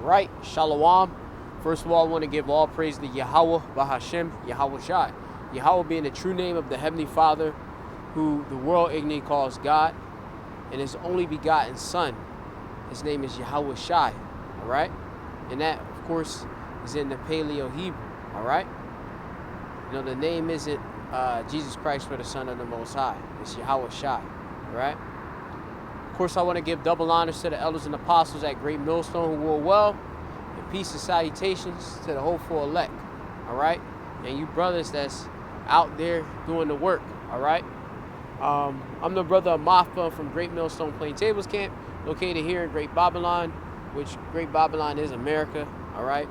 right, Shalom. First of all, I want to give all praise to Yahweh, Bahashem, Yahweh Shai. Yahweh being the true name of the Heavenly Father, who the world ignorantly calls God, and his only begotten Son. His name is Yahweh Shai, all right? And that, of course, is in the Paleo Hebrew, all right? You know, the name isn't Jesus Christ or the Son of the Most High. It's Yahweh Shai, all right? Of course, I want to give double honors to the elders and apostles at Great Millstone who rule well, and peace and salutations to the hopeful elect, all right? And you brothers that's out there doing the work, all right? I'm the brother of Mafa from Great Millstone Plain Tables Camp, located here in Great Babylon, which Great Babylon is America, all right?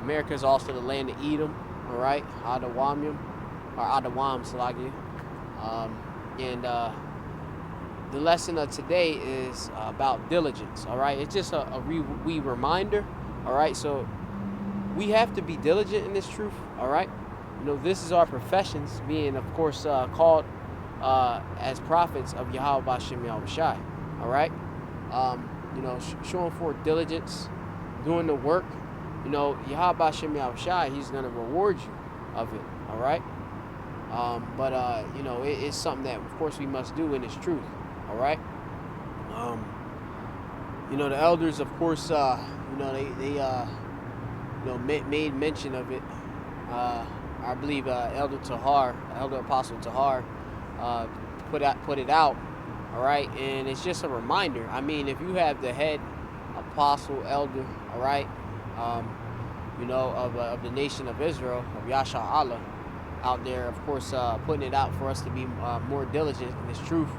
America is also the land of Edom, all right? Adawam, Salagi. And the lesson of today is about diligence, all right? It's just a wee reminder, all right? So we have to be diligent in this truth, all right? You know, this is our professions, being, of course, called as prophets of Yahweh Bashem Yahweh Shai, all right? You know, showing forth diligence, doing the work. You know, Yahweh Bashem Yahweh Shai, he's going to reward you of it, all right? But you know, it's something that, of course, we must do in this truth, all right? You know, the elders, of course, you know, they you know, made mention of it. I believe Elder Apostle Tahar, put it out, all right? And it's just a reminder. I mean, if you have the head apostle, elder, all right, you know, of the nation of Israel, of Yasha Allah, out there, of course, putting it out for us to be more diligent in this truth,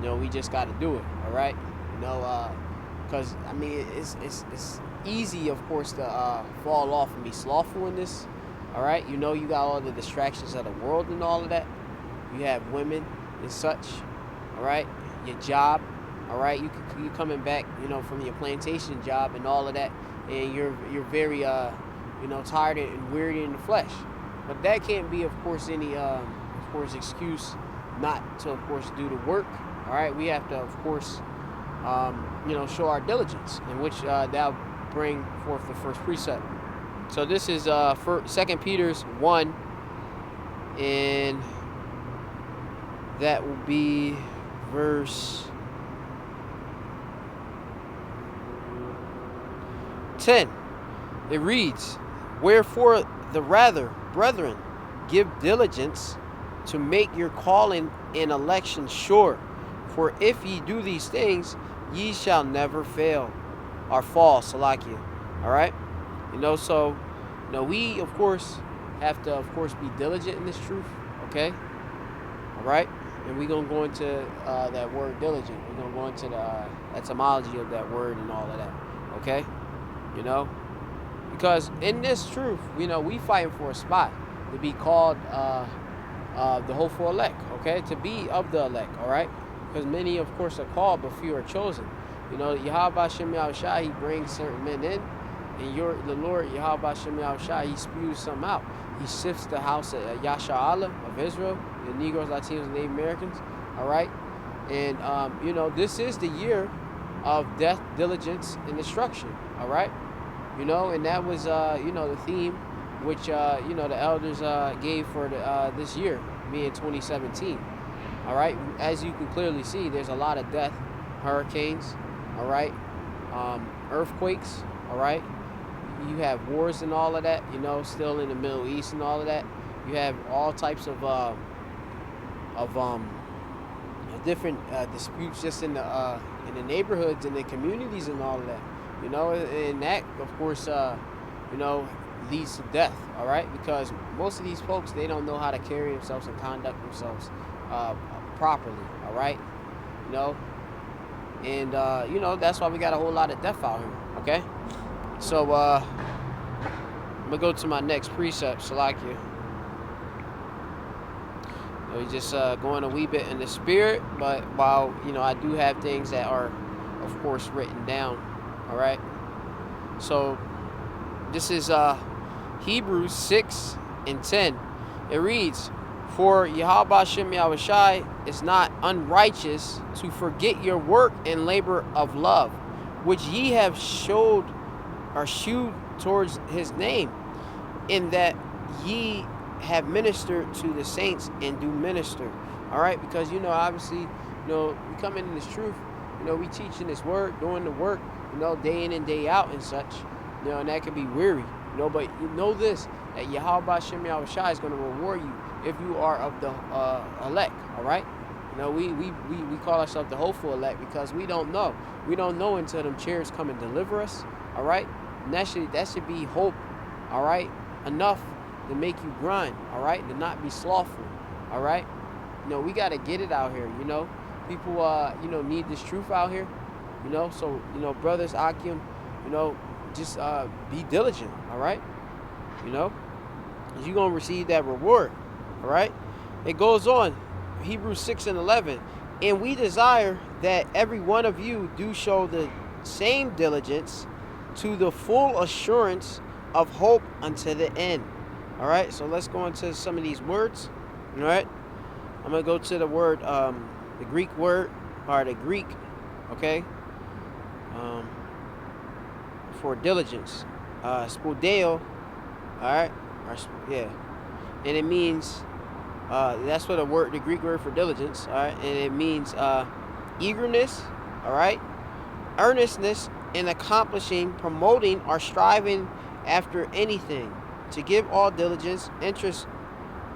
you know, we just got to do it, all right? You know, because, I mean, it's easy, of course, to fall off and be slothful in this, all right? You know, you got all the distractions of the world and all of that. You have women and such, all right? Your job, all right? You coming back, you know, from your plantation job and all of that, and you're very, you know, tired and weary in the flesh. But that can't be, of course, any, of course, excuse not to, of course, do the work, all right? We have to, of course, you know, show our diligence, in which that'll bring forth the first precept. So this is 2 Peter's 1, and that will be verse 10. It reads, "Wherefore the rather, brethren, give diligence to make your calling and election sure. For if ye do these things, ye shall never fail," or fall, Salakia. All right? You know, so, you know, we, of course, have to, of course, be diligent in this truth, okay? All right? And we're going to go into that word diligent. We're going to go into the etymology of that word and all of that, okay? You know? Because in this truth, you know, we fighting for a spot to be called the hopeful elect, okay? To be of the elect, all right? Because many, of course, are called, but few are chosen. You know, Yahweh Bashem Yahweh Shai, he brings certain men in, and the Lord, Yahweh Bashem Yahweh Shai, he spews some out. He sifts the house of Yasha Allah of Israel, the Negroes, Latinos, and Native Americans, all right? And, you know, this is the year of death, diligence, and destruction, all right? You know, and that was, you know, the theme which, you know, the elders gave for this year, being 2017, all right? As you can clearly see, there's a lot of death, hurricanes, all right? Earthquakes, all right? You have wars and all of that, you know, still in the Middle East and all of that. You have all types of different disputes just in the neighborhoods and the communities and all of that, you know, and that, of course, you know, leads to death, all right? Because most of these folks, they don't know how to carry themselves and conduct themselves properly, all right? You know, and you know, that's why we got a whole lot of death out here, okay? So I'm gonna go to my next precept, Salakia. We just going a wee bit in the spirit, but while, you know, I do have things that are, of course, written down, all right? So this is Hebrews 6 and 10. It reads, "For Yahweh Shem Yahweh Shai is not unrighteous to forget your work and labor of love, which ye have showed are shewed towards his name, in that ye have ministered to the saints and do minister. All right, because obviously, we come in this truth. We teaching this word, doing the work, day in and day out and such. And that can be weary. But you know this, that Yahweh B'Shem Yahushua is going to reward you if you are of the elect. All right. We call ourselves the hopeful elect because we don't know. We don't know until them chairs come and deliver us. All right. And that should be hope. All right. Enough to make you grind. All right. To not be slothful. All right. We got to get it out here. People, need this truth out here. So, brothers, Akim, just be diligent. All right. You're going to receive that reward. All right. It goes on. Hebrews 6:11. And we desire that every one of you do show the same diligence to the full assurance of hope unto the end. All right. So let's go into some of these words. All right. I'm going to go to the word, the Greek word, or the Greek, okay, for diligence. Spodeo, all right, and it means, that's what the Greek word for diligence, all right, and it means eagerness, all right, earnestness in accomplishing, promoting, or striving after anything, to give all diligence, interest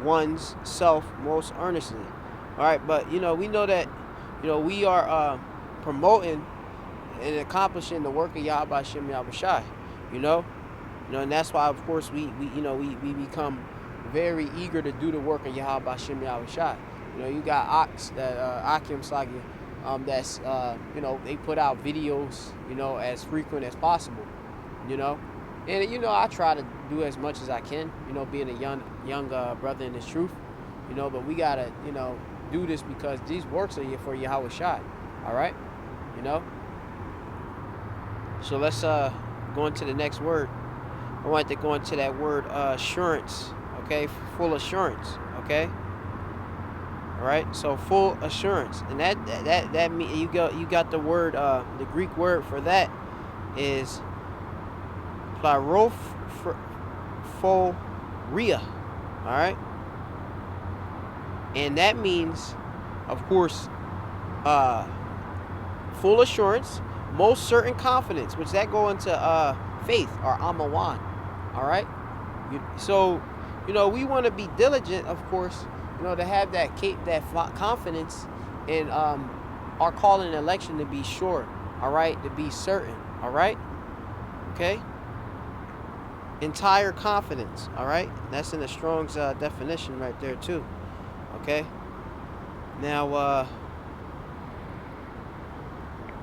one's self most earnestly. All right, but we know that we are promoting and accomplishing the work of Yahweh Shem Yahushai. And that's why, of course, we become very eager to do the work of Yahweh Shem Yahushai. You got Akim Slagi, that's they put out videos as frequent as possible. And I try to do as much as I can, being a young brother in this truth, but we gotta do this because these works are for Yahweh Shai. All right, so let's go into the next word. I want to go into that word assurance. Okay, full assurance. Okay, all right. So full assurance, and that mean you got the word the Greek word for that is plarophoria. All right, and that means, of course, full assurance, most certain confidence, which that go into faith or amawan. All right, so we want to be diligent, of course, to have that confidence in our calling and election to be sure. All right, to be certain. All right, okay. Entire confidence. All right, that's in the Strong's definition right there too. Okay. Now I'm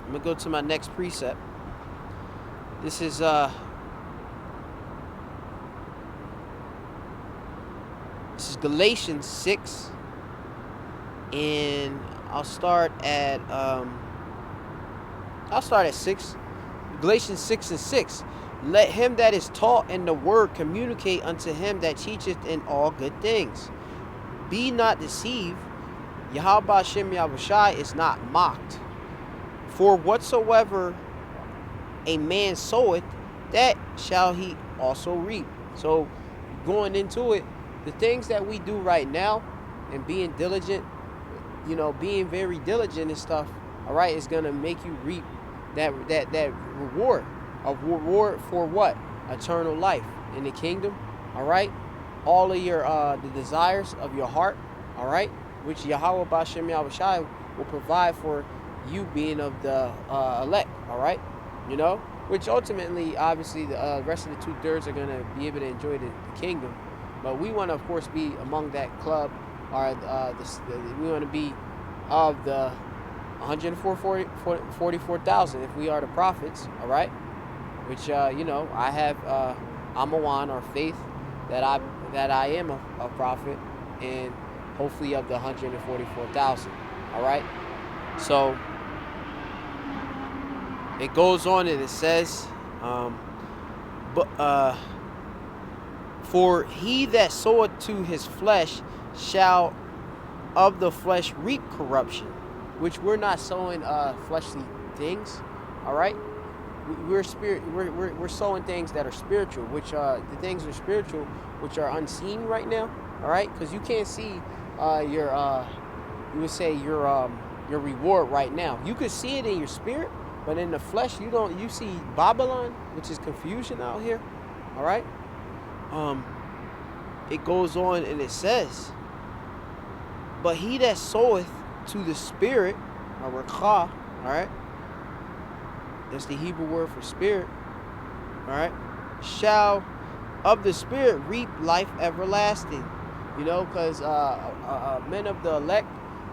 gonna go to my next precept. This is Galatians 6, and I'll start at 6. Galatians 6:6. Let him that is taught in the word communicate unto him that teacheth in all good things. Be not deceived. Yahweh Shem Yahushai is not mocked. For whatsoever a man soweth, that shall he also reap. So going into it, the things that we do right now and being diligent, being very diligent and stuff, all right, is going to make you reap that reward. A reward for what? Eternal life in the kingdom. All right, all of your the desires of your heart. All right, which Yahweh B'Shem Yahushai will provide for you being of the elect. All right, which ultimately, obviously, the rest of the 2/3 are gonna be able to enjoy the kingdom. But we want to, of course, be among that club, or we want to be of the 144,000 if we are the prophets. All right. Which I have Amawan, or faith that I am a prophet, and hopefully of the 144,000. All right, so it goes on and it says, for he that soweth to his flesh shall of the flesh reap corruption, which we're not sowing fleshly things. All right. we're spirit. We're sowing things that are spiritual, which the things are spiritual, which are unseen right now. All right, because you can't see your you would say your reward right now. You could see it in your spirit, but in the flesh, you don't. You see Babylon, which is confusion out here. All right. It goes on and it says, but he that soweth to the spirit, or rakha, all right. That's the Hebrew word for spirit. All right. Shall of the spirit reap life everlasting. You know, because men of the elect,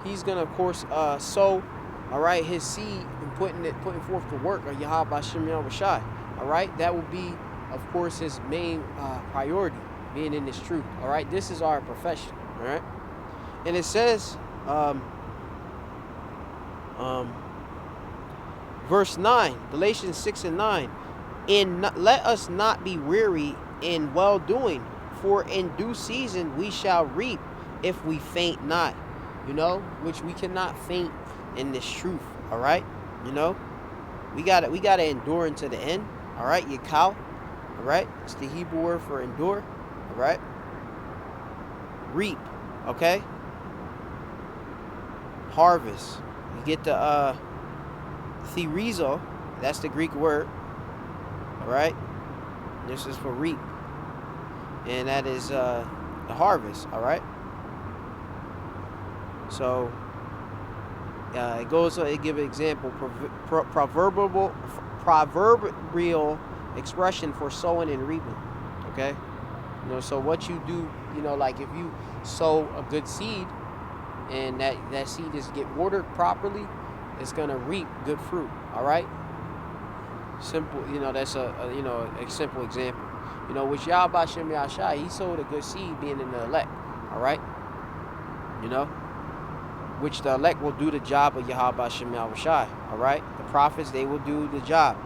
he's gonna of course sow, all right, his seed and putting forth the work of Yahweh Hashem Yahushai. All right, that will be, of course, his main priority, being in this truth. All right, this is our profession. All right, and it says, verse 9, Galatians 6:9, and let us not be weary in well doing, for in due season we shall reap if we faint not. You know, which we cannot faint in this truth. All right, you know, we gotta endure unto the end. All right, Yakal. All right, it's the Hebrew word for endure. All right, reap. Okay, harvest. You get the therizo. That's the Greek word. All right, this is for reap, and that is the harvest. All right. So it goes. It give an example. Proverbial expression for sowing and reaping. Okay, you know. So what you do, you know, like if you sow a good seed, and that seed is get watered properly, it's gonna reap good fruit. All right. Simple. You know, that's a simple example. You know, with Yahweh Shem Yahshai, he sowed a good seed, being in the elect. All right. You know, which the elect will do the job of Yahweh Shem Yahushai. All right, the prophets, they will do the job.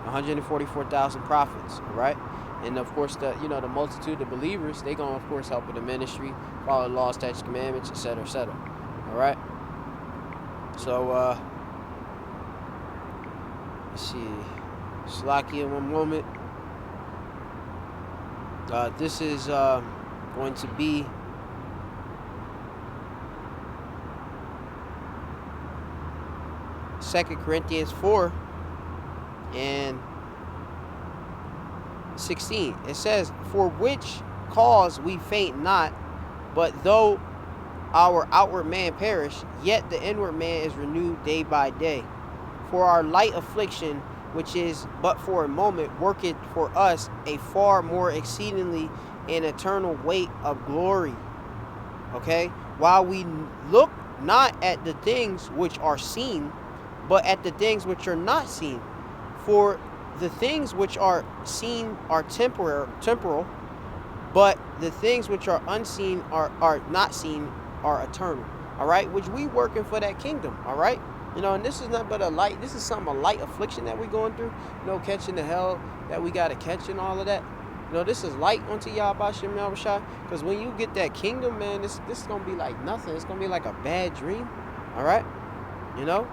144,000 prophets. All right, and of course the multitude of believers, they gonna of course help with the ministry, follow the laws, statutes, commandments, etc., etc. All right. So let's see, Slakia, one moment. This is going to be Second Corinthians 4 and 16. It says, for which cause we faint not, but though our outward man perish, yet the inward man is renewed day by day. For our light affliction, which is but for a moment, worketh for us a far more exceedingly and eternal weight of glory. Okay? While we look not at the things which are seen, but at the things which are not seen. For the things which are seen are temporal, but the things which are unseen are not seen are eternal. All right, which we working for that kingdom. All right, you know, and this is not but a light. This is a light affliction that we're going through. You know, catching the hell that we got to catch and all of that. You know, this is light unto Yahweh Shem Yahushai. Because when you get that kingdom, man, this is gonna be like nothing. It's gonna be like a bad dream. All right, you know.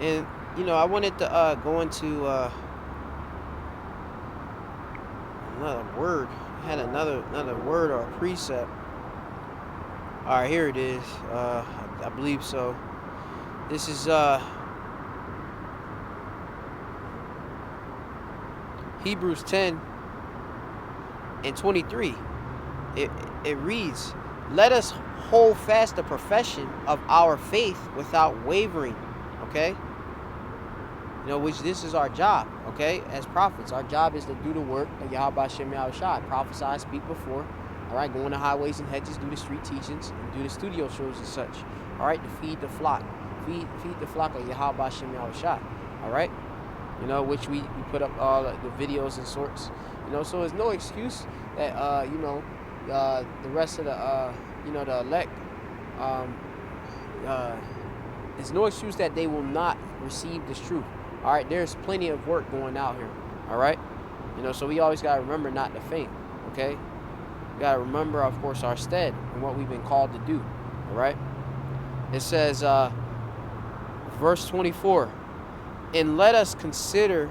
And you know, I wanted to go into another word. I had another word or a precept. All right, here it is. I believe so. This is Hebrews 10 and 23. It reads, let us hold fast the profession of our faith without wavering. Okay, you know, which this is our job. Okay, as prophets, our job is to do the work of Yahweh Shem Yahushai, prophesy, speak before. All right, go into highways and hedges, do the street teachings, and do the studio shows and such. All right, to feed the flock, feed the flock of Yahweh Shem Yahushai. All right, you know, which we put up all the videos and sorts. You know, so there's no excuse that the rest of the the elect, there's no excuse that they will not receive this truth. All right, there's plenty of work going out here. All right, you know, so we always got to remember not to faint. Okay, we got to remember, of course, our stead and what we've been called to do. All right, it says verse 24. And let us consider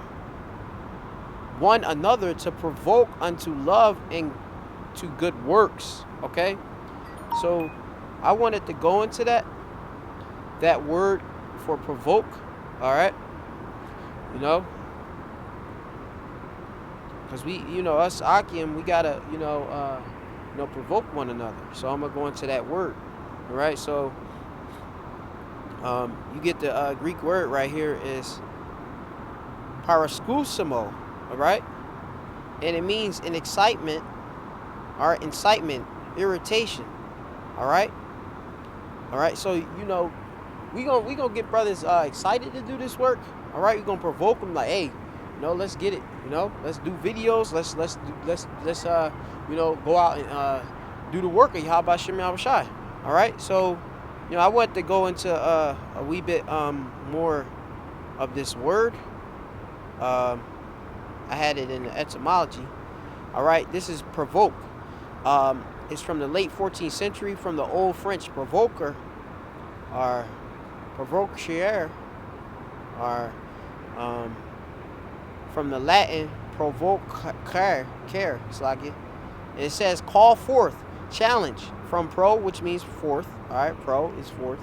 one another to provoke unto love and to good works. Okay? So I wanted to go into that word for provoke. All right? You know? Because we, us Akim, we gotta, provoke one another. So I'm gonna go into that word. All right? So you get the Greek word right here is paraskusimo. All right? And it means an excitement or incitement, irritation. All right? All right? So, we gonna get brothers excited to do this work. All right? We're gonna provoke them like, hey, let's get it. Let's do videos. Let's go out and do the work of Yahweh Shem Yahweh Shai. All right? So, I want to go into a wee bit more of this word. I had it in the etymology. All right, this is provoke. It's from the late 14th century, from the Old French provoker, or provocateur, or from the Latin provocare, slaggy. It says call forth, challenge, from pro, which means forth. All right, pro is forth,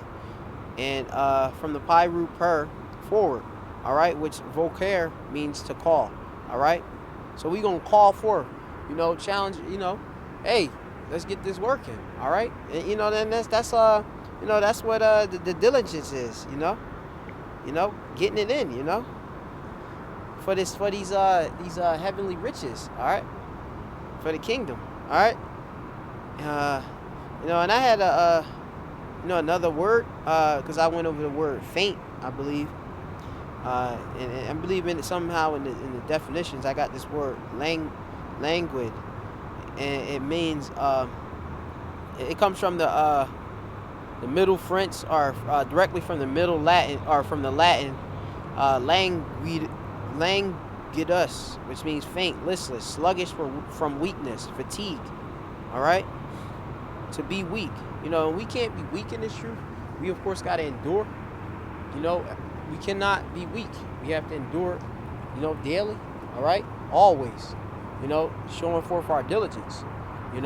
and from the pi root per, forward. All right, which vocare means to call. All right, so we gonna call forth, challenge. Hey, let's get this working. All right, and then that's what the diligence is. Getting it in. For these heavenly riches. All right, for the kingdom. All right, and I had another word because I went over the word faint, I believe. And I believe in it somehow in the definitions. I got this word languid, and it means it comes from the Middle French, or directly from the Middle Latin, or from the Latin languidus, which means faint, listless, sluggish from weakness, fatigue. All right, to be weak. We can't be weak in this truth. We of course got to endure. We cannot be weak. We have to endure, daily. All right, always. Showing forth our diligence. Let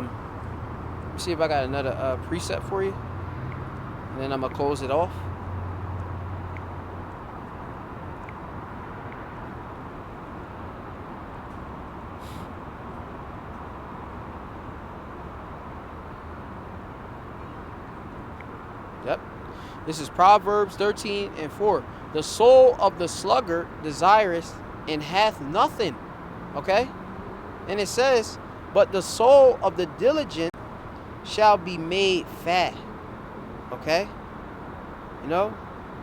me see if I got another precept for you, and then I'm gonna close it off. Yep. This is Proverbs 13:4. The soul of the sluggard desireth and hath nothing. Okay? And it says, but the soul of the diligent shall be made fat. Okay?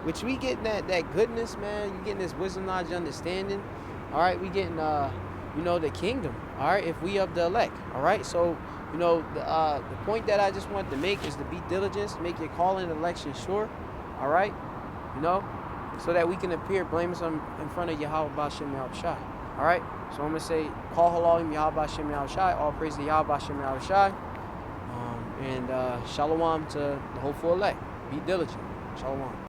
Which we getting that goodness, man. You getting this wisdom, knowledge, understanding. All right? We getting, the kingdom. All right? If we of the elect. All right? So, the point that I just wanted to make is to be diligent, make your calling and election sure. All right? So that we can appear blameless in front of Yahweh B'Shem Yahweh Shai. All right? So I'm going to say, call halalим Yahweh B'Shem Yahweh Shai. All praise to Yahweh B'Shem Yahweh Shai. And shalom to the hopeful elect. Be diligent. Shalom.